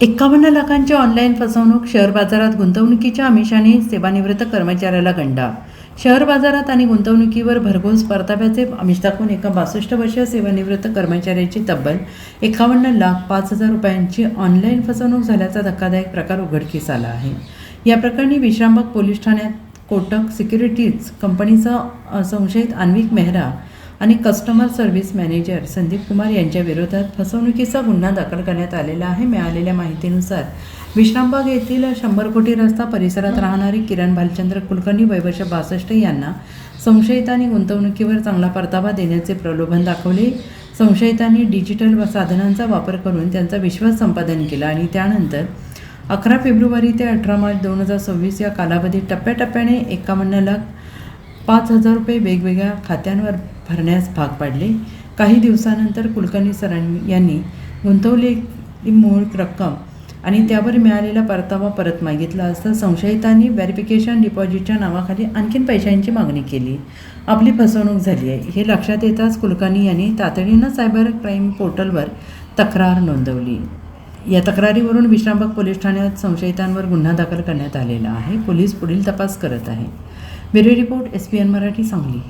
51 लाखांची ऑनलाईन फसवणूक. शेअर बाजारात गुंतवणुकीच्या आमिषाने सेवानिवृत्त कर्मचाऱ्याला गंडा. शेअर बाजारात आणि गुंतवणुकीवर भरघोस परताव्याचे आमिष दाखवून एका 62 वर्षीय सेवानिवृत्त कर्मचाऱ्याची तब्बल 51,05,000 रुपयांची ऑनलाईन फसवणूक झाल्याचा धक्कादायक प्रकार उघडकीस आला आहे. या प्रकरणी विश्रामबाग पोलीस ठाण्यात कोटक सिक्युरिटीज कंपनीचा संशयित अन्विक मेहरा आणि customer service manager Sandeep Kumar यांच्या विरोधात फसवणुकीचा गुन्हा दाखल करण्यात आलेला आहे. मिळालेल्या माहितीनुसार विश्रामबाग येथील 100 कोटी रस्ता परिसरात राहणारे किरण भालचंद्र कुलकर्णी वय वर्ष 62 यांना संशयितांनी गुंतवणुकीवर चांगला परतावा देण्याचे प्रलोभन दाखवले. संशयितांनी डिजिटल साधनांचा वापर करून त्यांचा विश्वास संपादन केला आणि त्यानंतर 11 फेब्रुवारी ते 18 मार्च 2026 या कालावधीत टप्प्याटप्प्याने 51,05,000 रुपये वेगवेगळ्या खात्यांवर भरण्यास भाग पाडले. काही दिवसानंतर कुलकर्णी यांनी गुंतवलेली मूळ रक्कम आणि त्यावर मिळालेला परतावा परत मागितला असता संशयितांनी व्हेरिफिकेशन डिपॉझिटच्या नावाखाली आणखीन पैशांची मागणी केली. आपली फसवणूक झाली आहे हे लक्षात येताच कुलकर्णी यांनी तातडीनं सायबर क्राईम पोर्टलवर तक्रार नोंदवली. या तक्रारीवरून विश्रामबाग पोलीस ठाण्यात संशयितांवर गुन्हा दाखल करण्यात आलेला आहे. पोलीस पुढील तपास करत आहे. Bureau report SPN Marathi, Sangli.